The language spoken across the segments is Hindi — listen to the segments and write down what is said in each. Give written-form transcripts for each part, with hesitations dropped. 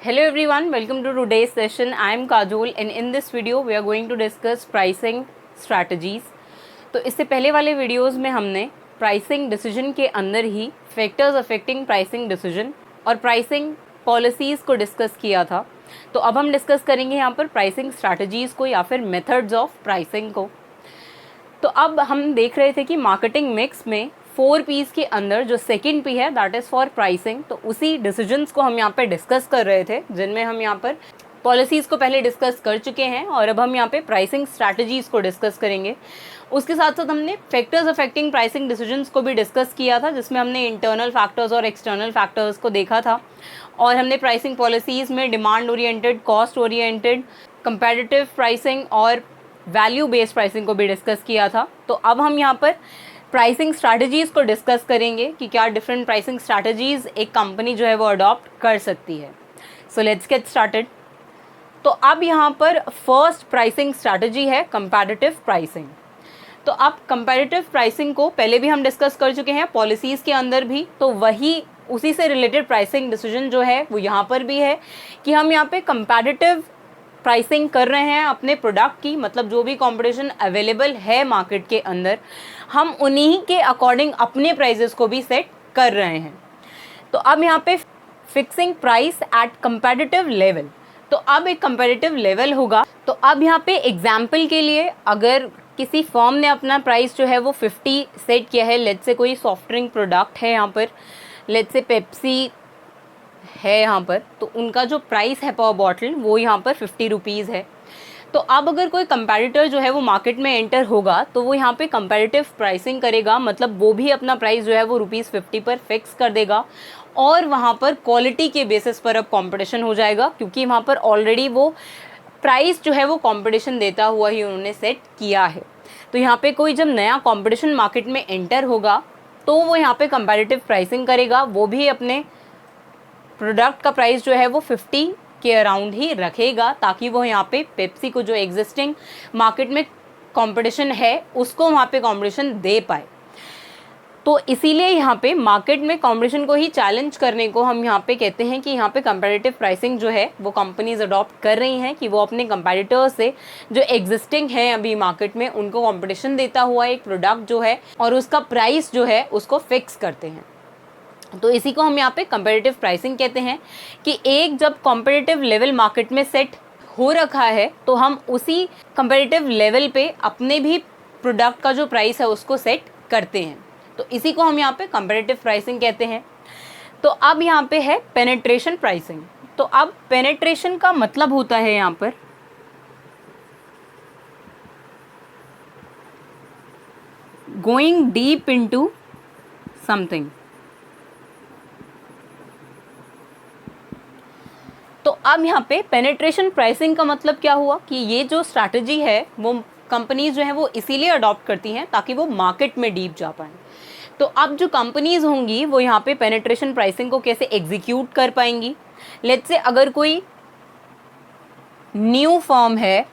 Hello everyone, welcome to today's session. I am Kajol and in this video we are going to discuss pricing strategies. तो इससे पहले वाले वीडियोस में हमने प्राइसिंग डिसीजन के अंदर ही फैक्टर्स अफेक्टिंग प्राइसिंग डिसीजन और प्राइसिंग पॉलिसीज़ को डिस्कस किया था। तो अब हम डिस्कस करेंगे यहाँ पर प्राइसिंग स्ट्रैटेजीज़ को या फिर मेथड्स ऑफ प्राइसिंग को। तो अब हम देख रहे थे कि मार्केटिंग मिक्स में 4 P's के अंदर जो सेकंड P है दैट इज़ फॉर प्राइसिंग। तो उसी डिसीजंस को हम यहाँ पे डिस्कस कर रहे थे, जिनमें हम यहाँ पर पॉलिसीज़ को पहले डिस्कस कर चुके हैं और अब हम यहाँ पे प्राइसिंग स्ट्रैटेजीज़ को डिस्कस करेंगे। उसके साथ साथ हमने फैक्टर्स अफेक्टिंग प्राइसिंग डिसीजंस को भी डिस्कस किया था, जिसमें हमने इंटरनल फैक्टर्स और एक्सटर्नल फैक्टर्स को देखा था और हमने प्राइसिंग पॉलिसीज़ में demand oriented, cost oriented, comparative pricing और वैल्यू बेस्ड प्राइसिंग को भी डिस्कस किया था। तो अब हम यहाँ पर प्राइसिंग स्ट्रैटेजीज़ को डिस्कस करेंगे कि क्या डिफरेंट प्राइसिंग स्ट्रैटेजीज़ एक कंपनी जो है वो अडॉप्ट कर सकती है। So let's get started. तो अब यहाँ पर फर्स्ट प्राइसिंग स्ट्रैटेजी है कंपैरेटिव प्राइसिंग। तो अब कंपैरेटिव प्राइसिंग को पहले भी हम डिस्कस कर चुके हैं पॉलिसीज़ के अंदर भी, तो वही उसी से रिलेटेड प्राइसिंग डिसीजन जो है वो यहाँ पर भी है कि हम यहाँ पे कंपैरेटिव प्राइसिंग कर रहे हैं अपने प्रोडक्ट की, मतलब जो भी कंपटीशन अवेलेबल है मार्केट के अंदर हम उन्हीं के अकॉर्डिंग अपने प्राइजेस को भी सेट कर रहे हैं। तो अब यहाँ पे fixing price at comparative level, तो अब एक कंपैरेटिव लेवल होगा। तो अब यहाँ पे एग्जाम्पल के लिए अगर किसी फर्म ने अपना प्राइस जो है वो 50 सेट किया है, लेट्स से कोई सॉफ्ट ड्रिंक प्रोडक्ट है यहाँ पर, लेट्स से पेप्सी है यहाँ पर, तो उनका जो प्राइस है पर बॉटल वो यहाँ पर 50 रुपीज़ है। तो अब अगर कोई कंपैरेटर जो है वो मार्केट में एंटर होगा तो वो यहाँ पे कंपैरेटिव प्राइसिंग करेगा, मतलब वो भी अपना प्राइस जो है वो ₹50 पर फिक्स कर देगा और वहाँ पर क्वालिटी के बेसिस पर अब कंपटीशन हो जाएगा, क्योंकि वहाँ पर ऑलरेडी वो प्राइस जो है वो कंपटीशन देता हुआ ही उन्होंने सेट किया है। तो यहाँ पे कोई जब नया कंपटीशन मार्केट में एंटर होगा तो वो यहाँ पे कंपैरेटिव प्राइसिंग करेगा, वो भी अपने प्रोडक्ट का प्राइस जो है वो 50 के अराउंड ही रखेगा, ताकि वो यहाँ पे पेप्सी को जो एग्जिस्टिंग मार्केट में कंपटीशन है उसको वहाँ पे कंपटीशन दे पाए। तो इसीलिए यहाँ पे मार्केट में कंपटीशन को ही चैलेंज करने को हम यहाँ पे कहते हैं कि यहाँ पे कंपैरेटिव प्राइसिंग जो है वो कंपनीज अडॉप्ट कर रही हैं कि वो अपने कंपैरेटर्स से जो एग्जिस्टिंग है अभी मार्केट में उनको कंपटीशन देता हुआ एक प्रोडक्ट जो है और उसका प्राइस जो है उसको फिक्स करते हैं। तो इसी को हम यहाँ पे कंपैरेटिव प्राइसिंग कहते हैं कि एक जब कॉम्पिटिटिव लेवल मार्केट में सेट हो रखा है तो हम उसी कंपैरेटिव लेवल पे अपने भी प्रोडक्ट का जो प्राइस है उसको सेट करते हैं। तो इसी को हम यहाँ पे कंपैरेटिव प्राइसिंग कहते हैं। तो अब यहाँ पे है पेनिट्रेशन प्राइसिंग। तो अब पेनिट्रेशन का मतलब होता है यहाँ पर गोइंग डीप इनटू समथिंग। तो अब यहाँ पे पेनिट्रेशन प्राइसिंग का मतलब क्या हुआ कि ये जो स्ट्रैटेजी है वो कंपनीज जो है वो इसीलिए अडॉप्ट करती हैं ताकि वो मार्केट में डीप जा पाएँ। तो अब जो कंपनीज होंगी वो यहाँ पे पेनिट्रेशन प्राइसिंग को कैसे एग्जीक्यूट कर पाएंगी। लेट्स से अगर कोई न्यू फर्म है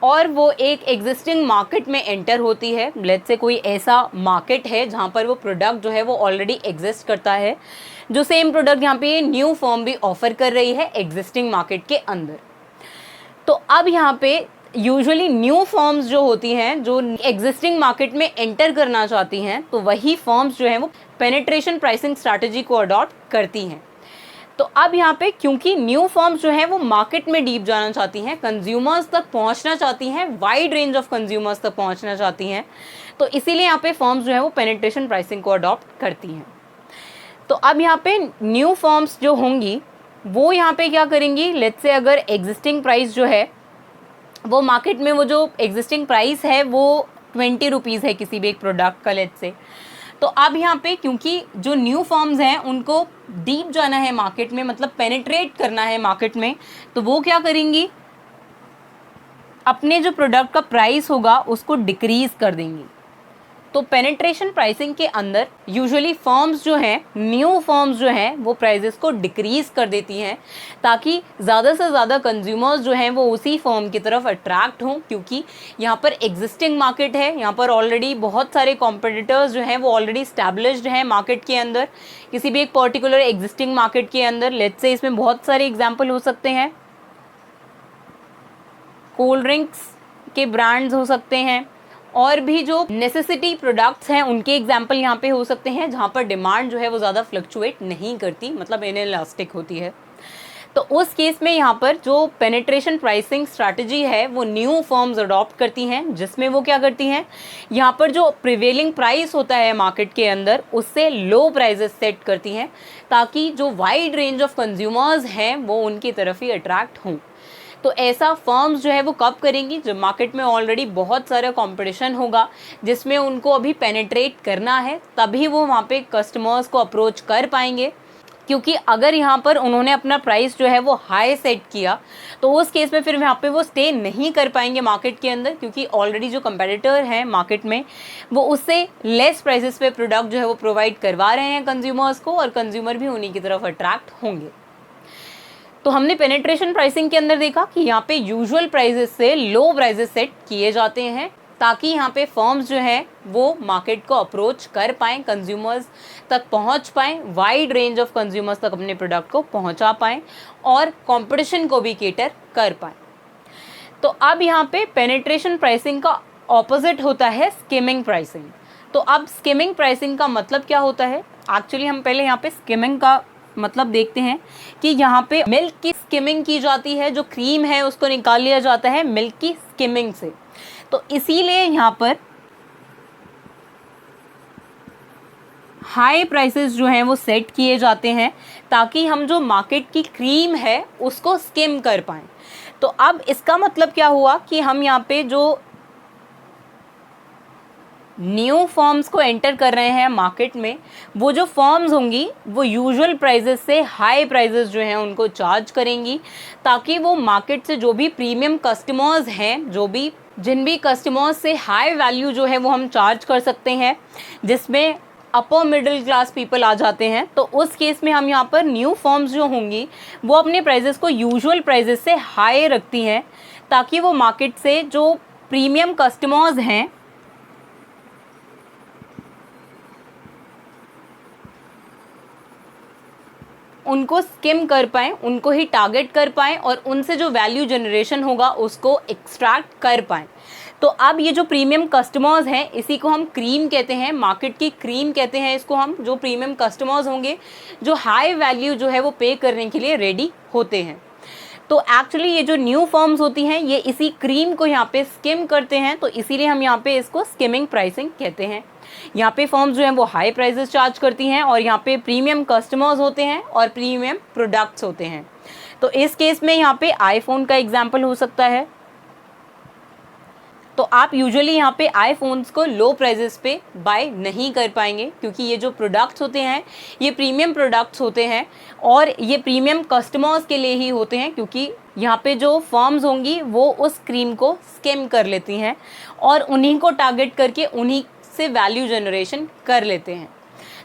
और वो एक एग्जिस्टिंग मार्केट में एंटर होती है, लेट्स से कोई ऐसा मार्केट है जहाँ पर वो प्रोडक्ट जो है वो ऑलरेडी एग्जिस्ट करता है, जो सेम प्रोडक्ट यहाँ पे न्यू फर्म भी ऑफर कर रही है एग्जिस्टिंग मार्केट के अंदर। तो अब यहाँ पे यूजुअली न्यू फर्म्स जो होती हैं जो एग्जिस्टिंग मार्केट में एंटर करना चाहती हैं, तो वही फर्म्स जो हैं वो पेनिट्रेशन प्राइसिंग स्ट्रैटेजी को अडॉप्ट करती हैं। तो अब यहाँ पे क्योंकि न्यू फर्म्स जो हैं वो मार्केट में डीप जाना चाहती हैं, कंज्यूमर्स तक पहुँचना चाहती हैं, वाइड रेंज ऑफ कंज्यूमर्स तक पहुँचना चाहती हैं, तो इसीलिए यहाँ पे फर्म्स जो है वो पेनिट्रेशन प्राइसिंग को अडॉप्ट करती हैं। तो अब यहाँ पे न्यू फर्म्स जो होंगी वो यहाँ पे क्या करेंगी, लेट्स से अगर एग्जिस्टिंग प्राइस जो है वो मार्केट में वो जो एग्जिस्टिंग प्राइस है वो 20 रुपीज़ है किसी भी एक प्रोडक्ट का, लेट्स से, तो अब यहाँ पे क्योंकि जो न्यू फर्म्स हैं उनको डीप जाना है मार्केट में, मतलब पेनिट्रेट करना है मार्केट में, तो वो क्या करेंगी, अपने जो प्रोडक्ट का प्राइस होगा उसको डिक्रीज़ कर देंगी। तो पेनिट्रेशन प्राइसिंग के अंदर यूजुअली फर्म्स जो हैं, न्यू फर्म्स जो हैं, वो प्राइजेस को डिक्रीज कर देती हैं ताकि ज़्यादा से ज़्यादा कंज्यूमर्स जो हैं वो उसी फर्म की तरफ अट्रैक्ट हों, क्योंकि यहाँ पर एग्जिस्टिंग मार्केट है, यहाँ पर ऑलरेडी बहुत सारे कॉम्पिटिटर्स जो हैं वो ऑलरेडी स्टैब्लिश्ड हैं मार्केट के अंदर, किसी भी एक पर्टिकुलर एग्जिस्टिंग मार्केट के अंदर। लेट्स से इसमें बहुत सारे एग्जाम्पल हो सकते हैं, कोल्ड ड्रिंक्स के ब्रांड्स हो सकते हैं, और भी जो नेसेसिटी प्रोडक्ट्स हैं उनके एग्जाम्पल यहाँ पे हो सकते हैं, जहाँ पर डिमांड जो है वो ज़्यादा फ्लक्चुएट नहीं करती, मतलब इनइलास्टिक होती है। तो उस केस में यहाँ पर जो पेनिट्रेशन प्राइसिंग स्ट्रैटेजी है वो न्यू फर्म्स अडॉप्ट करती हैं, जिसमें वो क्या करती हैं, यहाँ पर जो प्रिवेलिंग प्राइस होता है मार्केट के अंदर उससे लो प्राइजेस सेट करती हैं ताकि जो वाइड रेंज ऑफ कंज्यूमर्स हैं वो उनकी तरफ ही अट्रैक्ट हों। तो ऐसा फर्म्स जो है वो कब करेंगी, जब मार्केट में ऑलरेडी बहुत सारा कंपटीशन होगा जिसमें उनको अभी पेनिट्रेट करना है, तभी वो वहाँ पे कस्टमर्स को अप्रोच कर पाएंगे। क्योंकि अगर यहाँ पर उन्होंने अपना प्राइस जो है वो हाई सेट किया तो उस केस में फिर यहाँ पे वो स्टे नहीं कर पाएंगे मार्केट के अंदर, क्योंकि ऑलरेडी जो कंपेटिटर हैं मार्केट में वो उससे लेस प्राइसेस पे प्रोडक्ट जो है वो प्रोवाइड करवा रहे हैं कंज्यूमर्स को, और कंज्यूमर भी उन्हीं की तरफ अट्रैक्ट होंगे। तो हमने पेनिट्रेशन प्राइसिंग के अंदर देखा कि यहाँ पे यूजुअल प्राइसेस से लो प्राइसेस सेट किए जाते हैं ताकि यहाँ पे फर्म्स जो हैं वो मार्केट को अप्रोच कर पाएँ, कंज्यूमर्स तक पहुँच पाएँ, वाइड रेंज ऑफ कंज्यूमर्स तक अपने प्रोडक्ट को पहुँचा पाएँ और कंपटीशन को भी केटर कर पाएँ। तो अब यहाँ पे पेनिट्रेशन प्राइसिंग का ऑपोजिट होता है स्किमिंग प्राइसिंग। तो अब स्किमिंग प्राइसिंग का मतलब क्या होता है, एक्चुअली हम पहले यहाँ पे स्किमिंग का मतलब देखते हैं कि यहाँ पे मिल्क की स्किमिंग की जाती है, जो क्रीम है उसको निकाल लिया जाता है मिल्क की स्किमिंग से। तो इसीलिए यहाँ पर हाई प्राइसेस जो हैं वो सेट किए जाते हैं ताकि हम जो मार्केट की क्रीम है उसको स्किम कर पाएँ। तो अब इसका मतलब क्या हुआ कि हम यहाँ पे जो न्यू फर्म्स को एंटर कर रहे हैं मार्केट में, वो जो फर्म्स होंगी वो यूजुअल प्राइजेस से हाई प्राइजेस जो हैं उनको चार्ज करेंगी ताकि वो मार्केट से जो भी प्रीमियम कस्टमर्स हैं, जिन भी कस्टमर्स से हाई वैल्यू जो है वो हम चार्ज कर सकते हैं, जिसमें अपर मिडिल क्लास पीपल आ जाते हैं, तो उस केस में हम यहाँ पर न्यू फर्म्स जो होंगी वो अपने प्राइजेस को यूजुअल प्राइजेस से हाई रखती हैं ताकि वो मार्केट से जो प्रीमियम कस्टमर्स हैं उनको स्किम कर पाएँ, उनको ही टारगेट कर पाएँ और उनसे जो वैल्यू जनरेशन होगा उसको एक्सट्रैक्ट कर पाएँ। तो अब ये जो प्रीमियम कस्टमर्स हैं इसी को हम क्रीम कहते हैं, मार्केट की क्रीम कहते हैं इसको हम, जो प्रीमियम कस्टमर्स होंगे जो हाई वैल्यू जो है वो पे करने के लिए रेडी होते हैं। तो एक्चुअली ये जो न्यू फर्म्स होती हैं ये इसी क्रीम को यहाँ पे स्किम करते हैं, तो इसीलिए हम यहाँ पे इसको स्किमिंग प्राइसिंग कहते हैं। यहाँ पे फर्म्स जो हैं वो हाई प्राइसेस चार्ज करती हैं और यहाँ पे प्रीमियम कस्टमर्स होते हैं और प्रीमियम प्रोडक्ट्स होते हैं। तो इस केस में यहाँ पे आईफोन का एग्जाम्पल हो सकता है। तो आप यूजुअली यहाँ पे आईफोन्स को लो प्राइजेस पे बाय नहीं कर पाएंगे क्योंकि ये जो प्रोडक्ट्स होते हैं ये प्रीमियम प्रोडक्ट्स होते हैं और ये प्रीमियम कस्टमर्स के लिए ही होते हैं, क्योंकि यहाँ पे जो फर्म्स होंगी वो उस क्रीम को स्किम कर लेती हैं और उन्हीं को टारगेट करके उन्हीं से वैल्यू जनरेशन कर लेते हैं।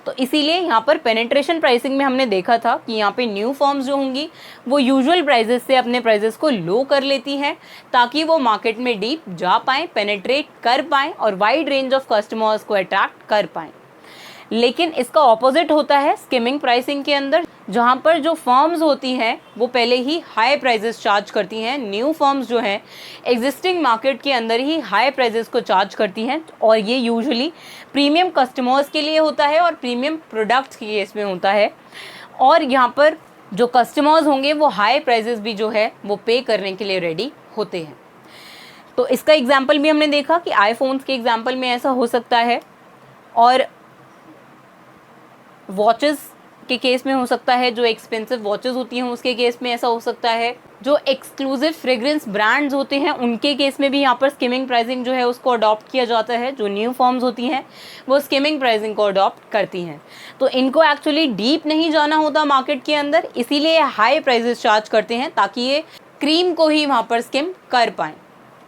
तो इसीलिए यहाँ पर पेनिट्रेशन प्राइसिंग में हमने देखा था कि यहाँ पे न्यू फर्म्स जो होंगी वो यूजुअल प्राइजेस से अपने प्राइजेस को लो कर लेती हैं ताकि वो मार्केट में डीप जा पाएँ, पेनिट्रेट कर पाएँ और वाइड रेंज ऑफ कस्टमर्स को अट्रैक्ट कर पाएँ। लेकिन इसका ऑपोजिट होता है स्किमिंग प्राइसिंग के अंदर, जहाँ पर जो फर्म्स होती हैं वो पहले ही हाई प्राइजेस चार्ज करती हैं। न्यू फर्म्स जो हैं एग्जिस्टिंग मार्केट के अंदर ही हाई प्राइजेस को चार्ज करती हैं और ये यूजुअली प्रीमियम कस्टमर्स के लिए होता है और प्रीमियम प्रोडक्ट्स के केस में होता है। और यहाँ पर जो कस्टमर्स होंगे वो हाई प्राइजेस भी जो है वो पे करने के लिए रेडी होते हैं। तो इसका एग्जाम्पल भी हमने देखा कि आईफोन्स के एग्जाम्पल में ऐसा हो सकता है और वॉचेस के केस में हो सकता है, जो एक्सपेंसिव वॉचेस होती हैं उसके केस में ऐसा हो सकता है, जो एक्सक्लूसिव फ्रेग्रेंस ब्रांड्स होते हैं उनके केस में भी यहाँ पर स्किमिंग प्राइसिंग जो है उसको अडॉप्ट किया जाता है। जो न्यू फर्म्स होती हैं वो स्किमिंग प्राइसिंग को अडॉप्ट करती हैं। तो इनको एक्चुअली डीप नहीं जाना होता मार्केट के अंदर, इसीलिए हाई प्राइसेस चार्ज करते हैं ताकि ये क्रीम को ही वहाँ पर स्किम कर पाएँ।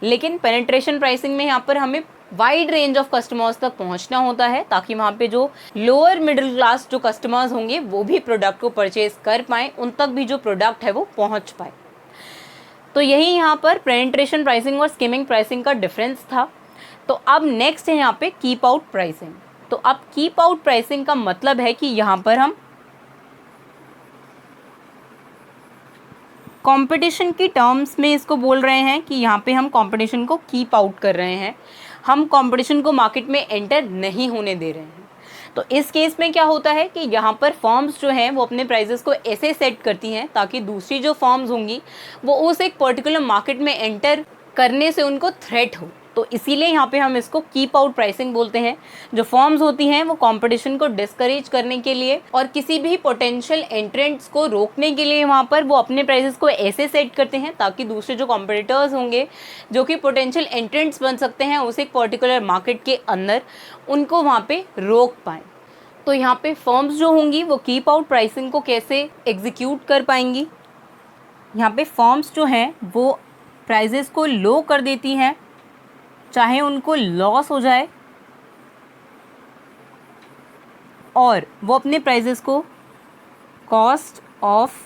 लेकिन पेनिट्रेशन प्राइसिंग में यहाँ पर हमें वाइड रेंज ऑफ कस्टमर्स तक पहुंचना होता है, ताकि वहाँ पे जो लोअर मिडिल क्लास जो कस्टमर्स होंगे वो भी प्रोडक्ट को परचेज कर पाएँ, उन तक भी जो प्रोडक्ट है वो पहुँच पाए। तो यही यहाँ पर पेनिट्रेशन प्राइसिंग और स्किमिंग प्राइसिंग का डिफरेंस था। तो अब नेक्स्ट है यहाँ पे कीप आउट प्राइसिंग। तो अब कीप आउट प्राइसिंग का मतलब है कि यहाँ पर हम कंपटीशन की टर्म्स में इसको बोल रहे हैं कि यहाँ पे हम कंपटीशन को कीप आउट कर रहे हैं, हम कंपटीशन को मार्केट में एंटर नहीं होने दे रहे हैं। तो इस केस में क्या होता है कि यहाँ पर फर्म्स जो हैं वो अपने प्राइजेस को ऐसे सेट करती हैं ताकि दूसरी जो फर्म्स होंगी वो उस एक पर्टिकुलर मार्केट में एंटर करने से उनको थ्रेट हो। तो इसीलिए यहाँ पे हम इसको कीप आउट प्राइसिंग बोलते हैं। जो फर्म्स होती हैं वो कंपटीशन को डिस्करेज करने के लिए और किसी भी पोटेंशियल एंट्रेंट्स को रोकने के लिए वहाँ पर वो अपने प्राइसेस को ऐसे सेट करते हैं ताकि दूसरे जो कॉम्पिटिटर्स होंगे जो कि पोटेंशियल एंट्रेंट्स बन सकते हैं उस एक पर्टिकुलर मार्केट के अंदर, उनको वहाँ पे रोक पाएँ। तो यहाँ पे फर्म्स जो होंगी वो कीप आउट प्राइसिंग को कैसे एग्जीक्यूट कर पाएंगी, यहाँ पे फर्म्स जो हैं वो प्राइजेस को लो कर देती हैं, चाहे उनको लॉस हो जाए, और वो अपने प्राइजेस को कॉस्ट ऑफ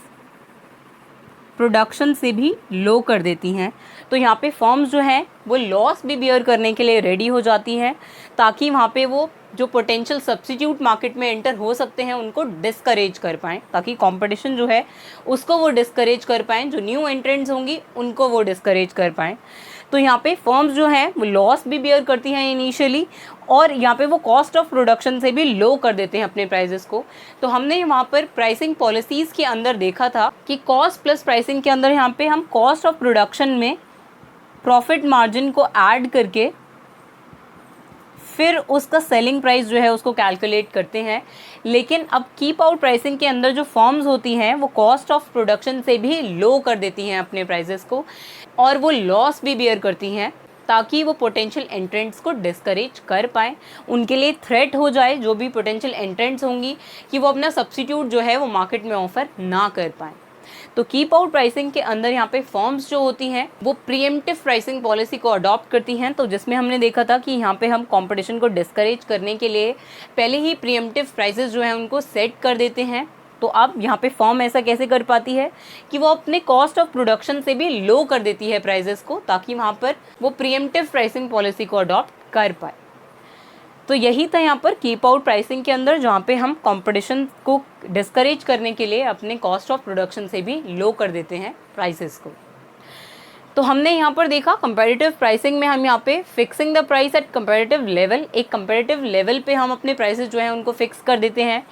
प्रोडक्शन से भी लो कर देती हैं। तो यहाँ पे फर्म्स जो हैं वो लॉस भी बियर करने के लिए रेडी हो जाती हैं ताकि वहाँ पे वो जो पोटेंशियल सब्स्टिट्यूट मार्केट में एंटर हो सकते हैं उनको डिस्करेज कर पाएँ, ताकि कंपटीशन जो है उसको वो डिस्करेज कर पाएँ, जो न्यू एंट्रेंट्स होंगी उनको वो डिस्करेज कर पाएँ। तो यहाँ पे फर्म्स जो हैं वो लॉस भी बियर करती हैं इनिशियली, और यहाँ पे वो कॉस्ट ऑफ प्रोडक्शन से भी लो कर देते हैं अपने प्राइजेस को। तो हमने वहाँ पर प्राइसिंग पॉलिसीज़ के अंदर देखा था कि कॉस्ट प्लस प्राइसिंग के अंदर यहाँ पे हम कॉस्ट ऑफ प्रोडक्शन में प्रॉफिट मार्जिन को ऐड करके फिर उसका सेलिंग प्राइस जो है उसको कैलकुलेट करते हैं। लेकिन अब कीप आउट प्राइसिंग के अंदर जो फर्म्स होती हैं वो कॉस्ट ऑफ प्रोडक्शन से भी लो कर देती हैं अपने प्राइसेस को, और वो लॉस भी बियर करती हैं ताकि वो पोटेंशियल एंट्रेंट्स को डिस्करेज कर पाएँ, उनके लिए थ्रेट हो जाए जो भी पोटेंशियल एंट्रेंट्स होंगी कि वो अपना सब्स्टिट्यूट जो है वो मार्केट में ऑफर ना कर पाएँ। तो कीप आउट प्राइसिंग के अंदर यहाँ पे फर्म्स जो होती हैं वो प्रीएम्प्टिव प्राइसिंग पॉलिसी को अडॉप्ट करती हैं। तो जिसमें हमने देखा था कि यहाँ पे हम कंपटीशन को डिस्करेज करने के लिए पहले ही प्रीएम्प्टिव प्राइसेस जो हैं उनको सेट कर देते हैं। तो अब यहाँ पे फर्म ऐसा कैसे कर पाती है कि वो अपने कॉस्ट ऑफ प्रोडक्शन से भी लो कर देती है प्राइजेस को, ताकि वहाँ पर वो प्रीएम्प्टिव प्राइसिंग पॉलिसी को अडॉप्ट कर पाए। तो यही था यहाँ पर कीप आउट प्राइसिंग के अंदर, जहाँ पे हम कंपटीशन को डिस्करेज करने के लिए अपने कॉस्ट ऑफ प्रोडक्शन से भी लो कर देते हैं प्राइसेस को। तो हमने यहाँ पर देखा कंपैरेटिव प्राइसिंग में हम यहाँ पे fixing the price at comparative level, एक कंपैरेटिव लेवल पे हम अपने प्राइसेस जो हैं उनको फिक्स कर देते हैं।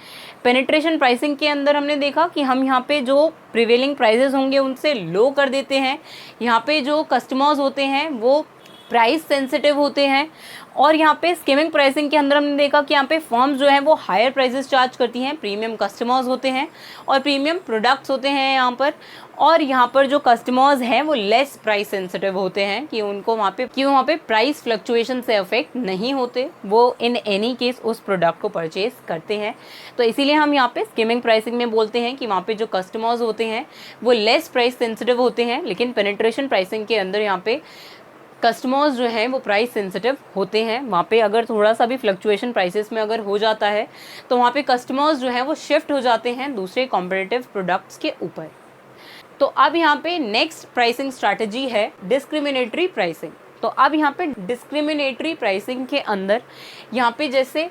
पेनिट्रेशन प्राइसिंग के अंदर हमने देखा कि हम यहाँ पे जो प्रिवेलिंग प्राइसेस होंगे उनसे लो कर देते हैं। यहाँ पे जो कस्टमर्स होते हैं वो प्राइस सेंसिटिव होते हैं। और यहाँ पे स्कीमिंग प्राइसिंग के अंदर हमने देखा कि यहाँ पे फर्म्स जो हैं वो हायर प्राइसेस चार्ज करती हैं, प्रीमियम कस्टमर्स होते हैं और प्रीमियम प्रोडक्ट्स होते हैं यहाँ पर। और यहाँ पर जो कस्टमर्स हैं वो लेस प्राइस सेंसिटिव होते हैं कि उनको वहाँ पे प्राइस फ्लक्चुएशन से अफेक्ट नहीं होते, वो इन एनी केस उस प्रोडक्ट को परचेज करते हैं। तो इसीलिए हम यहाँ पे स्कीमिंग प्राइसिंग में बोलते हैं कि वहाँ पे जो कस्टमर्स होते हैं वो लेस प्राइस सेंसिटिव होते हैं। लेकिन पेनिट्रेशन प्राइसिंग के अंदर यहाँ पे कस्टमर्स जो हैं वो प्राइस सेंसिटिव होते हैं। वहाँ पे अगर थोड़ा सा भी फ्लक्चुएशन प्राइसेस में अगर हो जाता है तो वहाँ पे कस्टमर्स जो हैं वो शिफ्ट हो जाते हैं दूसरे कॉम्पिटिटिव प्रोडक्ट्स के ऊपर। तो अब यहाँ पे नेक्स्ट प्राइसिंग स्ट्रैटेजी है डिस्क्रिमिनेटरी प्राइसिंग। तो अब यहाँ पे डिस्क्रिमिनेटरी प्राइसिंग के अंदर यहाँ पे जैसे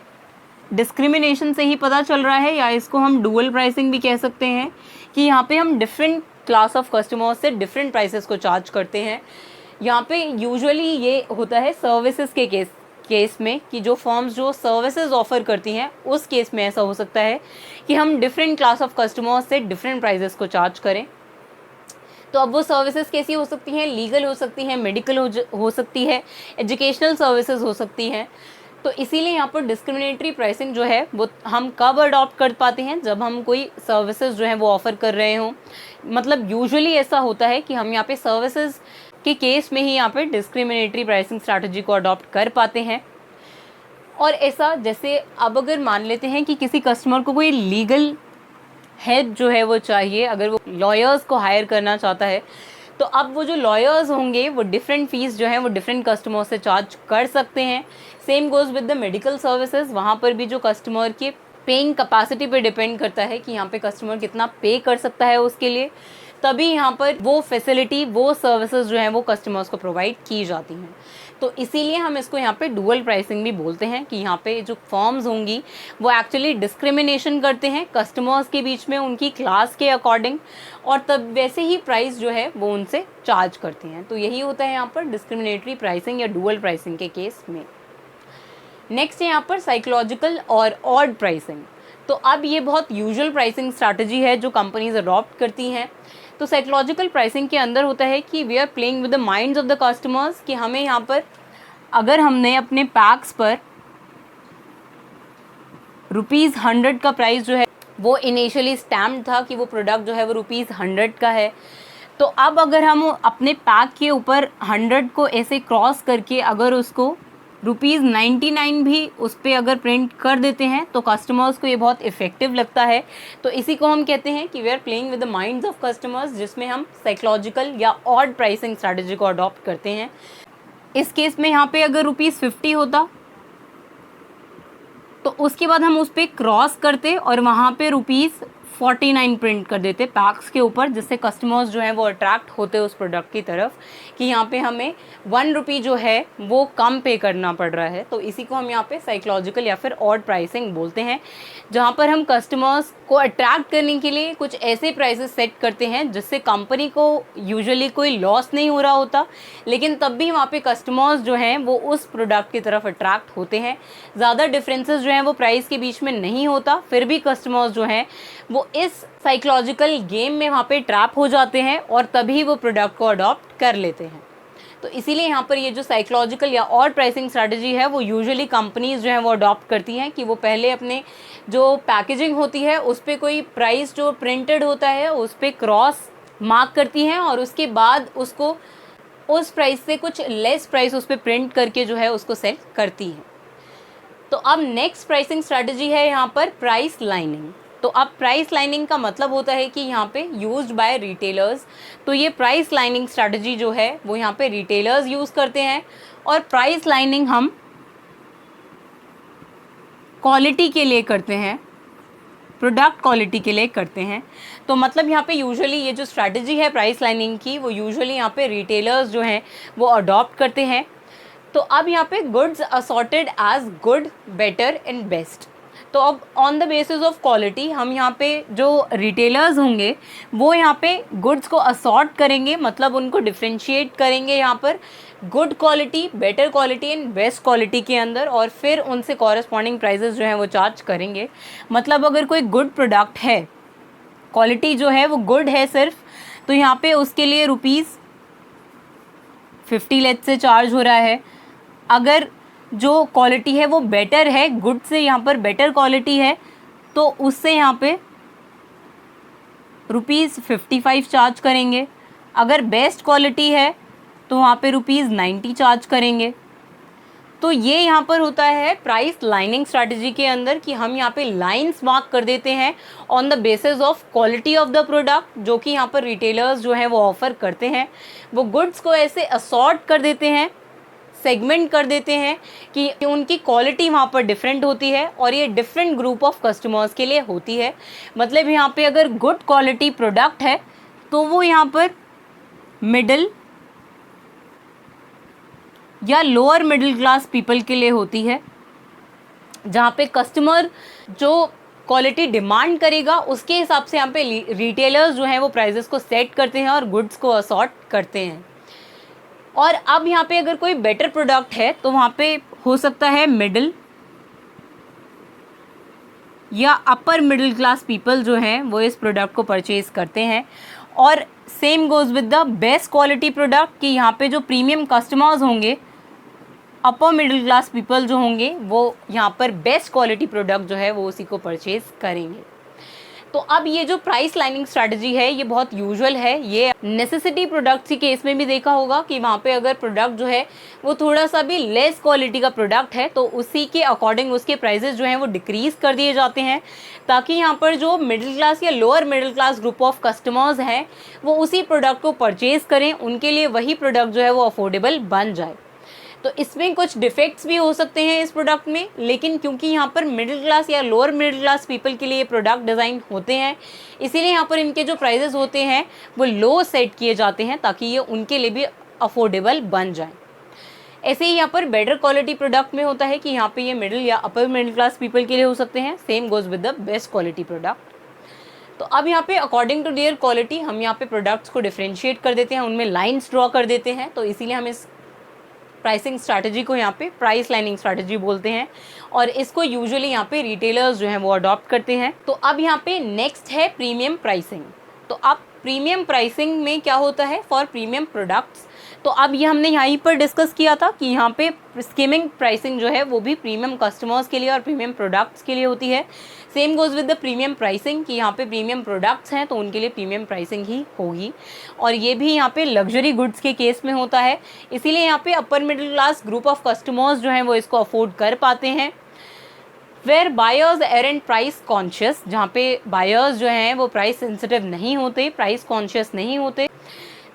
डिस्क्रिमिनेशन से ही पता चल रहा है, या इसको हम डुअल प्राइसिंग भी कह सकते हैं, कि यहाँ पे हम डिफरेंट क्लास ऑफ कस्टमर्स से डिफरेंट प्राइसेस को चार्ज करते हैं। यहाँ पे यूजुअली ये होता है सर्विसेज के केस में कि जो फर्म्स जो सर्विसेज ऑफर करती हैं उस केस में ऐसा हो सकता है कि हम डिफरेंट क्लास ऑफ कस्टमर्स से डिफरेंट प्राइसेस को चार्ज करें। तो अब वो सर्विसेज कैसी हो सकती हैं, लीगल हो सकती हैं, मेडिकल हो सकती है, एजुकेशनल सर्विसेज हो सकती हैं। तो इसीलिए यहाँ पर डिस्क्रिमिनेटरी प्राइसिंग जो है वो हम कब अडॉप्ट कर पाते हैं, जब हम कोई सर्विसेज जो हैं वो ऑफ़र कर रहे हों। मतलब यूजुअली ऐसा होता है कि हम यहाँ पे सर्विसेज के केस में ही यहाँ पे डिस्क्रिमिनेटरी प्राइसिंग स्ट्रैटेजी को अडॉप्ट कर पाते हैं। और ऐसा जैसे अब अगर मान लेते हैं कि किसी कस्टमर को कोई लीगल हेल्प जो है वो चाहिए, अगर वो लॉयर्स को हायर करना चाहता है, तो अब वो जो लॉयर्स होंगे वो डिफरेंट फीस जो है वो डिफरेंट कस्टमर से चार्ज कर सकते हैं। Same goes with the medical services, वहाँ पर भी जो कस्टमर के पेइंग कैपेसिटी पे डिपेंड करता है कि यहाँ पे कस्टमर कितना पे कर सकता है उसके लिए, तभी यहाँ पर वो फैसिलिटी, वो सर्विसेज जो हैं वो कस्टमर्स को प्रोवाइड की जाती हैं। तो इसीलिए हम इसको यहाँ पे डुअल प्राइसिंग भी बोलते हैं कि यहाँ पे जो फर्म्स होंगी वो एक्चुअली डिस्क्रिमिनेशन करते हैं कस्टमर्स के बीच में उनकी क्लास के अकॉर्डिंग, और तब वैसे ही प्राइस जो है वो उनसे चार्ज करते हैं। तो यही होता है यहाँ पर डिस्क्रिमिनेटरी प्राइसिंग या डुअल प्राइसिंग के केस में। नेक्स्ट है यहाँ पर साइकोलॉजिकल और ऑड प्राइसिंग। तो अब ये बहुत यूजुअल प्राइसिंग स्ट्रैटेजी है जो कंपनीज अडॉप्ट करती हैं। तो साइकोलॉजिकल प्राइसिंग के अंदर होता है कि we are playing with the minds of the customers, कि हमें यहाँ पर अगर हमने अपने पैक्स पर ₹100 का प्राइस जो है वो इनिशियली स्टैम्प था कि वो प्रोडक्ट जो है वो ₹100 का है, तो अब अगर हम अपने पैक के ऊपर 100 को ऐसे क्रॉस करके अगर उसको ₹99 भी उस पर अगर प्रिंट कर देते हैं तो कस्टमर्स को ये बहुत इफ़ेक्टिव लगता है। तो इसी को हम कहते हैं कि we are playing with the minds of customers, जिसमें हम साइकोलॉजिकल या ऑड प्राइसिंग स्ट्रैटेजी को अडॉप्ट करते हैं। इस केस में यहाँ पे अगर ₹50 होता तो उसके बाद हम उस पर क्रॉस करते और वहाँ पे ₹49 प्रिंट कर देते पैक्स के ऊपर, जिससे कस्टमर्स जो हैं वो अट्रैक्ट होते उस प्रोडक्ट की तरफ कि यहाँ पे हमें ₹1 जो है वो कम पे करना पड़ रहा है। तो इसी को हम यहाँ पे साइकोलॉजिकल या फिर ऑड प्राइसिंग बोलते हैं, जहाँ पर हम कस्टमर्स को अट्रैक्ट करने के लिए कुछ ऐसे प्राइसेस सेट करते हैं जिससे कंपनी को यूजुअली कोई लॉस नहीं हो रहा होता, लेकिन तब भी वहाँ पे कस्टमर्स जो हैं वो उस प्रोडक्ट की तरफ अट्रैक्ट होते हैं। ज़्यादा डिफरेंसेस जो हैं वो प्राइस के बीच में नहीं होता, फिर भी कस्टमर्स जो हैं वो इस साइकोलॉजिकल गेम में वहाँ पे ट्रैप हो जाते हैं और तभी वो प्रोडक्ट को अडॉप्ट कर लेते हैं। तो इसीलिए यहाँ पर ये जो साइकोलॉजिकल या और प्राइसिंग स्ट्रैटेजी है वो यूजुअली कंपनीज जो हैं वो अडॉप्ट करती हैं कि वो पहले अपने जो पैकेजिंग होती है उस पर कोई प्राइस जो प्रिंटेड होता है उस पर क्रॉस मार्क करती हैं और उसके बाद उसको उस प्राइस से कुछ लेस प्राइस उस पर प्रिंट करके जो है उसको सेल करती हैं। तो अब नेक्स्ट प्राइसिंग स्ट्रैटेजी है यहाँ पर प्राइस लाइनिंग। तो अब प्राइस लाइनिंग का मतलब होता है कि यहाँ पे यूज्ड बाय रिटेलर्स। तो ये प्राइस लाइनिंग स्ट्रैटेजी जो है वो यहाँ पे रिटेलर्स यूज़ करते हैं, और प्राइस लाइनिंग हम क्वालिटी के लिए करते हैं, प्रोडक्ट क्वालिटी के लिए करते हैं। तो मतलब यहाँ पे यूजुअली ये जो स्ट्रैटेजी है प्राइस लाइनिंग की वो यूजुअली यहाँ पे रिटेलर्स जो हैं वो अडॉप्ट करते हैं। तो अब यहाँ पे goods assorted as good, better and best. तो अब on the basis of quality हम यहाँ पे जो रिटेलर्स होंगे वो यहाँ पे गुड्स को असॉर्ट करेंगे, मतलब उनको डिफ्रेंशिएट करेंगे यहाँ पर good quality, better quality and best quality के अंदर, और फिर उनसे कॉरस्पॉन्डिंग प्राइसेस जो हैं वो चार्ज करेंगे। मतलब अगर कोई गुड प्रोडक्ट है, क्वालिटी जो है वो गुड है सिर्फ, तो यहाँ पे उसके लिए ₹50 लेट से चार्ज हो रहा है। अगर जो क्वालिटी है वो बेटर है, गुड से यहाँ पर बेटर क्वालिटी है, तो उससे यहाँ पे ₹55 चार्ज करेंगे। अगर बेस्ट क्वालिटी है तो वहाँ पे ₹90 चार्ज करेंगे। तो ये यहाँ पर होता है प्राइस लाइनिंग स्ट्रैटेजी के अंदर कि हम यहाँ पे लाइंस मार्क कर देते हैं on the basis of quality of the product जो कि यहाँ पर रिटेलर्स जो हैं वो ऑफ़र करते हैं। वो गुड्स को ऐसे असॉर्ट कर देते हैं, सेगमेंट कर देते हैं कि उनकी क्वालिटी वहाँ पर डिफरेंट होती है और ये डिफरेंट ग्रुप ऑफ कस्टमर्स के लिए होती है। मतलब यहाँ पे अगर गुड क्वालिटी प्रोडक्ट है तो वो यहाँ पर मिडिल या लोअर मिडिल क्लास पीपल के लिए होती है, जहाँ पे कस्टमर जो क्वालिटी डिमांड करेगा उसके हिसाब से यहाँ पे रिटेलर्स जो हैं वो प्राइसेस को सेट करते हैं और गुड्स को असॉर्ट करते हैं। और अब यहाँ पे अगर कोई बेटर प्रोडक्ट है तो वहाँ पे हो सकता है मिडिल या अपर मिडिल क्लास पीपल जो हैं वो इस प्रोडक्ट को परचेज़ करते हैं। और same goes with the best quality product कि यहाँ पे जो प्रीमियम कस्टमर्स होंगे, अपर मिडिल क्लास पीपल जो होंगे वो यहाँ पर बेस्ट क्वालिटी प्रोडक्ट जो है वो उसी को परचेज़ करेंगे। तो अब ये जो प्राइस लाइनिंग स्ट्रैटेजी है ये बहुत यूजुअल है। ये नेसेसिटी प्रोडक्ट्स के केस में भी देखा होगा कि वहाँ पे अगर प्रोडक्ट जो है वो थोड़ा सा भी लेस क्वालिटी का प्रोडक्ट है तो उसी के अकॉर्डिंग उसके प्राइसेस जो हैं वो डिक्रीज़ कर दिए जाते हैं, ताकि यहाँ पर जो मिडिल क्लास या lower middle class group of customers हैं वो उसी प्रोडक्ट को परचेज़ करें, उनके लिए वही प्रोडक्ट जो है वो अफोर्डेबल बन जाए। तो इसमें कुछ डिफेक्ट्स भी हो सकते हैं इस प्रोडक्ट में, लेकिन क्योंकि यहाँ पर मिडिल क्लास या लोअर मिडिल क्लास पीपल के लिए प्रोडक्ट डिज़ाइन होते हैं, इसीलिए यहाँ पर इनके जो प्राइजेस होते हैं वो लो सेट किए जाते हैं ताकि ये उनके लिए भी अफोर्डेबल बन जाए। ऐसे ही यहाँ पर बेटर क्वालिटी प्रोडक्ट में होता है कि यहाँ पे ये मिडिल या अपर मिडिल क्लास पीपल के लिए हो सकते हैं। Same goes with the best quality product. तो अब यहाँ पे अकॉर्डिंग टू देयर क्वालिटी हम यहाँ पे प्रोडक्ट्स को डिफ्रेंशिएट कर देते हैं, उनमें लाइन्स ड्रॉ कर देते हैं। तो इसीलिए हम इस प्राइसिंग स्ट्रैटेजी को यहाँ पे प्राइस लाइनिंग स्ट्रैटेजी बोलते हैं और इसको यूजुअली यहाँ पे रिटेलर्स जो हैं वो अडॉप्ट करते हैं। तो अब यहाँ पे नेक्स्ट है प्रीमियम प्राइसिंग। तो अब प्रीमियम प्राइसिंग में क्या होता है फॉर प्रीमियम प्रोडक्ट्स, तो अब ये हमने यहीं पर डिस्कस किया था कि यहाँ पे स्कीमिंग प्राइसिंग जो है वो भी प्रीमियम कस्टमर्स के लिए और प्रीमियम प्रोडक्ट्स के लिए होती है। Same goes with the premium pricing कि यहाँ पे प्रीमियम प्रोडक्ट्स हैं तो उनके लिए प्रीमियम प्राइसिंग ही होगी, और ये भी यहाँ पे लग्जरी गुड्स के केस में होता है। इसीलिए यहाँ पे upper middle class group of customers जो हैं वो इसको अफोर्ड कर पाते हैं। Where buyers aren't price conscious, जहाँ पे बायर्स जो हैं वो प्राइस सेंसिटिव नहीं होते, प्राइस कॉन्शियस नहीं होते,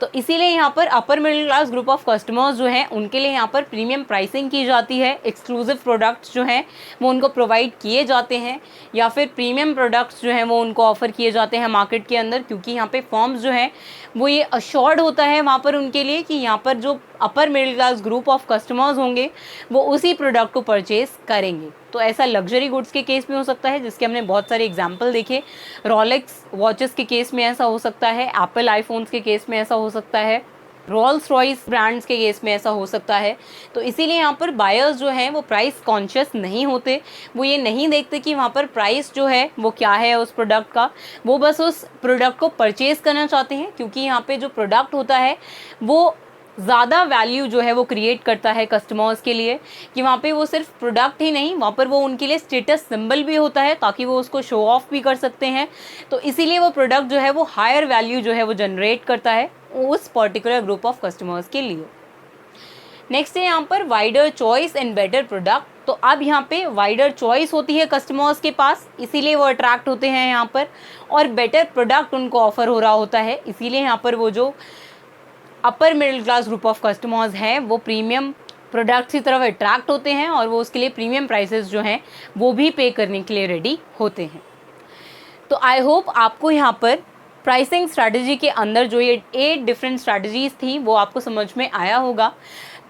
तो इसीलिए यहाँ पर अपर middle class group of customers जो हैं उनके लिए यहाँ पर प्रीमियम प्राइसिंग की जाती है। एक्सक्लूसिव प्रोडक्ट्स जो हैं वो उनको प्रोवाइड किए जाते हैं, या फिर प्रीमियम प्रोडक्ट्स जो हैं वो उनको ऑफ़र किए जाते हैं मार्केट के अंदर, क्योंकि यहाँ पे फर्म्स जो हैं वो ये अश्योर्ड होता है वहाँ पर उनके लिए कि यहाँ पर जो अपर middle class group of customers होंगे वो उसी प्रोडक्ट को परचेज़ करेंगे। तो ऐसा लग्जरी गुड्स के केस में हो सकता है, जिसके हमने बहुत सारे एग्जाम्पल देखे। रोलेक्स वॉचेस के केस में ऐसा हो सकता है, एप्पल आईफोन्स के केस में ऐसा हो सकता है, रोल्स रॉयस ब्रांड्स के केस में ऐसा हो सकता है। तो इसीलिए यहाँ पर बायर्स जो हैं वो प्राइस कॉन्शियस नहीं होते, वो ये नहीं देखते कि वहाँ पर प्राइस जो है वो क्या है उस प्रोडक्ट का, वो बस उस प्रोडक्ट को परचेज़ करना चाहते हैं, क्योंकि यहाँ पे जो प्रोडक्ट होता है वो ज़्यादा वैल्यू जो है वो क्रिएट करता है कस्टमर्स के लिए, कि वहाँ पे वो सिर्फ प्रोडक्ट ही नहीं, वहाँ पर वो उनके लिए स्टेटस सिंबल भी होता है ताकि वो उसको शो ऑफ भी कर सकते हैं। तो इसीलिए वो प्रोडक्ट जो है वो हायर वैल्यू जो है वो जनरेट करता है उस पर्टिकुलर ग्रुप ऑफ कस्टमर्स के लिए। नेक्स्ट है यहाँ पर wider choice and better product. तो अब यहाँ पे वाइडर चॉइस होती है कस्टमर्स के पास, इसीलिए वो अट्रैक्ट होते हैं यहाँ पर, और बेटर प्रोडक्ट उनको ऑफर हो रहा होता है, इसीलिए यहाँ पर वो जो अपर middle class group of customers हैं वो प्रीमियम प्रोडक्ट्स की तरफ अट्रैक्ट होते हैं और वो उसके लिए प्रीमियम प्राइसेस जो हैं वो भी पे करने के लिए रेडी होते हैं। तो आई होप आपको यहाँ पर प्राइसिंग स्ट्रैटेजी के अंदर जो ये 8 डिफरेंट स्ट्रैटेजीज़ थी वो आपको समझ में आया होगा।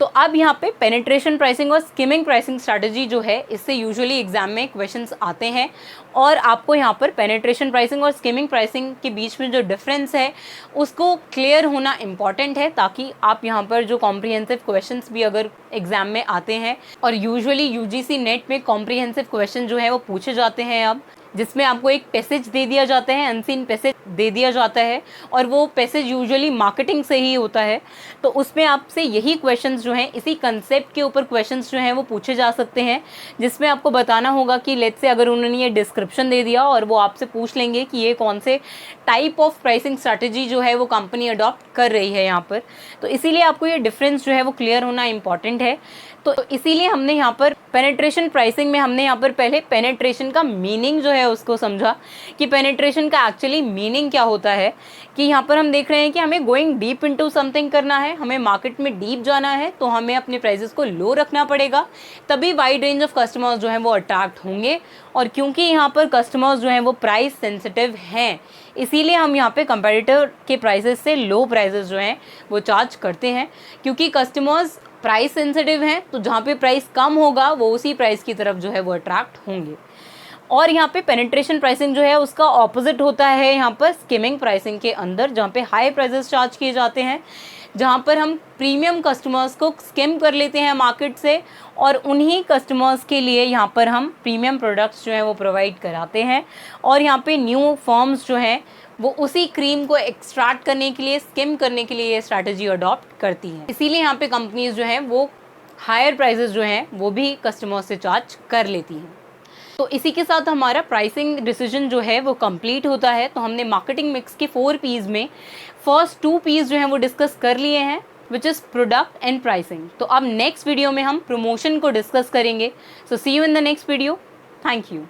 तो अब यहाँ पे पेनिट्रेशन प्राइसिंग और स्किमिंग प्राइसिंग स्ट्रैटेजी जो है इससे यूजुअली एग्जाम में क्वेश्चंस आते हैं, और आपको यहाँ पर पेनिट्रेशन प्राइसिंग और स्किमिंग प्राइसिंग के बीच में जो डिफरेंस है उसको क्लियर होना इम्पॉर्टेंट है, ताकि आप यहाँ पर जो कॉम्प्रिहेंसिव क्वेश्चंस भी अगर एग्जाम में आते हैं, और यूजुअली यूजीसी नेट में कॉम्प्रिहेंसिव क्वेश्चन जो है वो पूछे जाते हैं अब, जिसमें आपको एक पैसेज दे दिया जाता है, अनसीन पैसेज दे दिया जाता है, और वो पैसेज यूजुअली मार्केटिंग से ही होता है। तो उसमें आपसे यही क्वेश्चंस जो हैं, इसी कंसेप्ट के ऊपर क्वेश्चंस जो हैं वो पूछे जा सकते हैं, जिसमें आपको बताना होगा कि लेट्स से अगर उन्होंने ये डिस्क्रिप्शन दे दिया और वो आपसे पूछ लेंगे कि ये कौन से टाइप ऑफ प्राइसिंग स्ट्रैटेजी जो है वो कंपनी अडॉप्ट कर रही है यहाँ पर। तो इसीलिए आपको ये डिफरेंस जो है वो क्लियर होना इंपॉर्टेंट है। तो इसीलिए हमने यहाँ पर पेनिट्रेशन प्राइसिंग में हमने यहाँ पर पहले पेनिट्रेशन का मीनिंग जो है उसको समझा, कि पेनिट्रेशन का एक्चुअली मीनिंग क्या होता है। कि यहाँ पर हम देख रहे हैं कि हमें गोइंग डीप इनटू समथिंग करना है, हमें मार्केट में डीप जाना है, तो हमें अपने प्राइसेस को लो रखना पड़ेगा, तभी वाइड रेंज ऑफ कस्टमर्स जो हैं वो अट्रैक्ट होंगे। और क्योंकि यहाँ पर कस्टमर्स जो हैं वो प्राइस सेंसिटिव हैं, इसीलिए हम यहाँ पे कंपेटिटर के प्राइसेस से लो प्राइसेस जो हैं वो चार्ज करते हैं, क्योंकि कस्टमर्स प्राइस सेंसिटिव हैं, तो जहाँ पे प्राइस कम होगा वो उसी प्राइस की तरफ जो है वो अट्रैक्ट होंगे। और यहाँ पे पेनिट्रेशन प्राइसिंग जो है उसका ऑपोजिट होता है यहाँ पर स्किमिंग प्राइसिंग के अंदर, जहाँ पे हाई प्राइसेस चार्ज किए जाते हैं, जहाँ पर हम प्रीमियम कस्टमर्स को स्किम कर लेते हैं मार्केट से, और उन्हीं कस्टमर्स के लिए यहाँ पर हम प्रीमियम प्रोडक्ट्स जो हैं वो प्रोवाइड कराते हैं। और यहाँ पे न्यू फर्म्स जो हैं वो उसी क्रीम को एक्सट्रैक्ट करने के लिए, स्किम करने के लिए ये स्ट्रैटेजी अडॉप्ट करती हैं। इसीलिए यहाँ पे कंपनीज जो हैं वो हायर प्राइसेस जो हैं वो भी कस्टमर्स से चार्ज कर लेती हैं। तो इसी के साथ हमारा प्राइसिंग डिसीजन जो है वो कंप्लीट होता है। तो हमने मार्केटिंग मिक्स के 4 पीस में फर्स्ट 2 पीस जो हैं वो डिस्कस कर लिए हैं, which is product and pricing. तो अब नेक्स्ट वीडियो में हम प्रमोशन को डिस्कस करेंगे। So see you in the next video. Thank you.